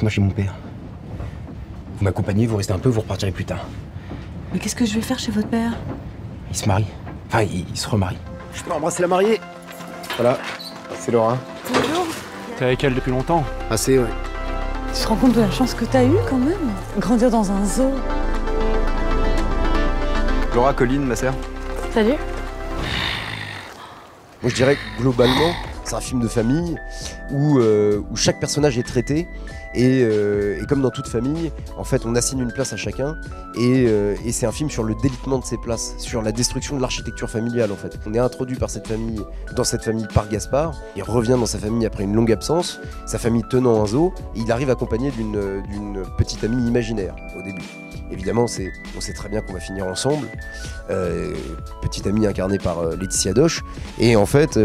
avec moi chez mon père. Vous m'accompagnez, vous restez un peu, vous repartirez plus tard. Mais qu'est-ce que je vais faire chez votre père? Il se marie. Enfin, il se remarie. Je peux embrasser la mariée? Voilà, c'est Laura. Bonjour. T'es avec elle depuis longtemps? Assez, ouais. Tu te rends compte de la chance que t'as eue quand même? Grandir dans un zoo. Laura, Colline, ma sœur. Salut. Moi, je dirais que globalement, c'est un film de famille où chaque personnage est traité et comme dans toute famille, en fait, on assigne une place à chacun et c'est un film sur le délitement de ces places, sur la destruction de l'architecture familiale en fait. On est introduit dans cette famille par Gaspard, il revient dans sa famille après une longue absence, sa famille tenant un zoo, et il arrive accompagné d'une petite amie imaginaire au début. Évidemment, on sait très bien qu'on va finir ensemble, petite amie incarnée par Laetitia Doche, et en fait,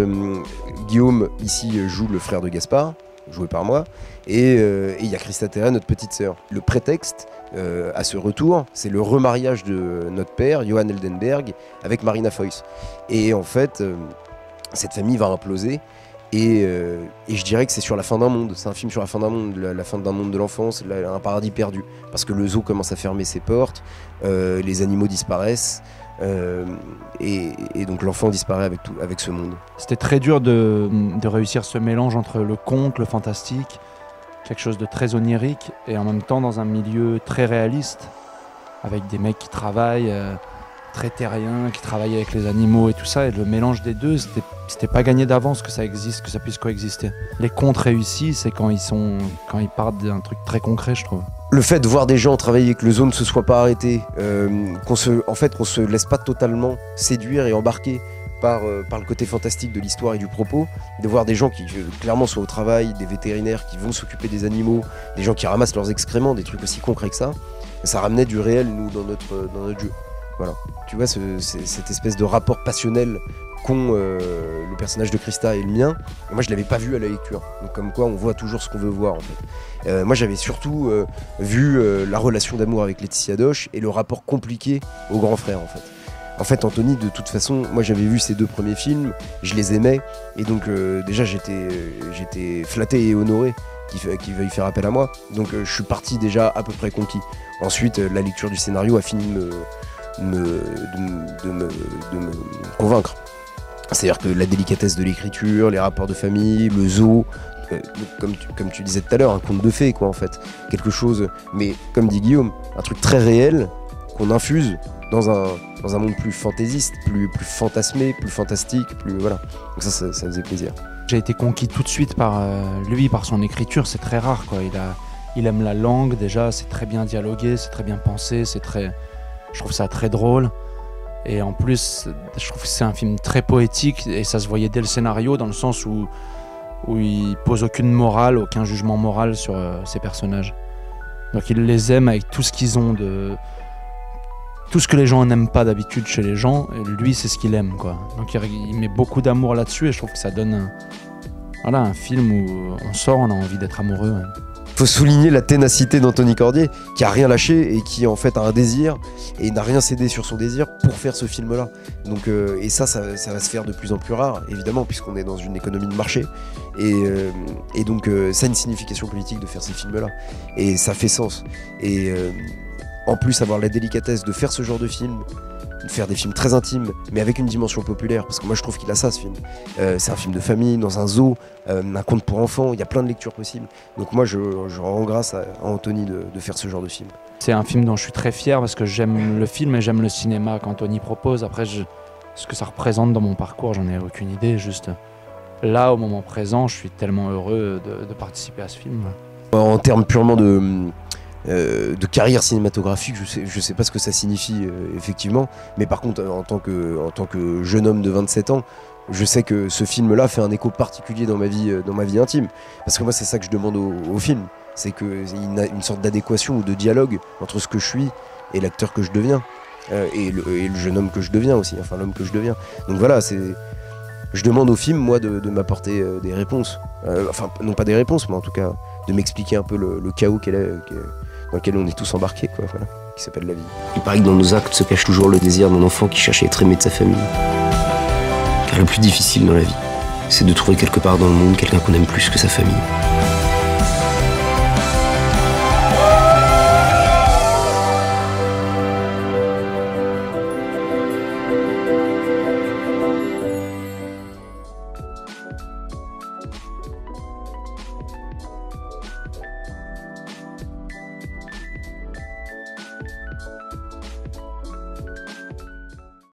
Guillaume ici joue le frère de Gaspard, joué par moi, et il y a Christa Terra, notre petite sœur. Le prétexte à ce retour, c'est le remariage de notre père, Johan Eldenberg, avec Marina Foïs. Et en fait, cette famille va imploser, et je dirais que c'est sur la fin d'un monde, c'est un film sur la fin d'un monde, la fin d'un monde de l'enfance, un paradis perdu. Parce que le zoo commence à fermer ses portes, les animaux disparaissent, et donc l'enfant disparaît avec ce monde. C'était très dur de réussir ce mélange entre le conte, le fantastique, quelque chose de très onirique, et en même temps dans un milieu très réaliste, avec des mecs qui travaillent, très terriens, qui travaillent avec les animaux et tout ça, et le mélange des deux, c'était pas gagné d'avance que ça existe, que ça puisse coexister. Les contes réussis, c'est quand ils partent d'un truc très concret, je trouve. Le fait de voir des gens travailler, que le zoo ne se soit pas arrêté, qu'on se laisse pas totalement séduire et embarquer par le côté fantastique de l'histoire et du propos, de voir des gens qui clairement sont au travail, des vétérinaires qui vont s'occuper des animaux, des gens qui ramassent leurs excréments, des trucs aussi concrets que ça ramenait du réel, nous, dans notre jeu. Voilà. Tu vois, cette espèce de rapport passionnel qu'ont le personnage de Christa et le mien, et moi je l'avais pas vu à la lecture. Donc comme quoi on voit toujours ce qu'on veut voir en fait. Moi j'avais surtout vu la relation d'amour avec Laetitia Doche et le rapport compliqué au grand frère en fait. En fait Anthony, de toute façon, moi j'avais vu ses deux premiers films, je les aimais, et donc déjà j'étais flatté et honoré qu'il veuille faire appel à moi. Donc je suis parti déjà à peu près conquis. Ensuite la lecture du scénario a fini de me convaincre. C'est-à-dire que la délicatesse de l'écriture, les rapports de famille, le zoo, comme tu disais tout à l'heure, un conte de fées quoi en fait. Quelque chose, mais comme dit Guillaume, un truc très réel qu'on infuse dans un monde plus fantaisiste, plus fantasmé, plus fantastique, plus voilà. Donc ça faisait plaisir. J'ai été conquis tout de suite par lui, par son écriture, c'est très rare quoi. Il aime la langue déjà, c'est très bien dialogué, c'est très bien pensé, je trouve ça très drôle. Et en plus, je trouve que c'est un film très poétique et ça se voyait dès le scénario dans le sens où il pose aucune morale, aucun jugement moral sur ses personnages. Donc il les aime avec tout ce qu'ils ont tout ce que les gens n'aiment pas d'habitude chez les gens, et lui c'est ce qu'il aime quoi. Donc il met beaucoup d'amour là-dessus et je trouve que ça donne un film où on sort, on a envie d'être amoureux. Ouais. Faut souligner la ténacité d'Anthony Cordier, qui a rien lâché et qui en fait a un désir et n'a rien cédé sur son désir pour faire ce film-là. Donc et ça va se faire de plus en plus rare, évidemment, puisqu'on est dans une économie de marché. Et donc ça a une signification politique de faire ces films-là. Et ça fait sens. Et en plus, avoir la délicatesse de faire ce genre de film, de faire des films très intimes, mais avec une dimension populaire, parce que moi je trouve qu'il a ça ce film. C'est un film de famille, dans un zoo, un conte pour enfants, il y a plein de lectures possibles. Donc moi je rends grâce à Anthony de faire ce genre de film. C'est un film dont je suis très fier parce que j'aime le film et j'aime le cinéma qu'Anthony propose. Après, ce que ça représente dans mon parcours, j'en ai aucune idée. Juste là, au moment présent, je suis tellement heureux de participer à ce film. En termes purement de carrière cinématographique, je sais pas ce que ça signifie effectivement, mais par contre en tant que jeune homme de 27 ans, je sais que ce film-là fait un écho particulier dans ma vie intime, parce que moi c'est ça que je demande au film, c'est qu'il y a une sorte d'adéquation ou de dialogue entre ce que je suis et l'acteur que je deviens, et le jeune homme que je deviens aussi, enfin l'homme que je deviens. Donc voilà, je demande au film, moi, de m'apporter des réponses, enfin non pas des réponses, mais en tout cas de m'expliquer un peu le chaos dans lequel on est tous embarqués, quoi, voilà, qui s'appelle la vie. Il paraît que dans nos actes se cache toujours le désir d'un enfant qui cherche à être aimé de sa famille. Car le plus difficile dans la vie, c'est de trouver quelque part dans le monde quelqu'un qu'on aime plus que sa famille.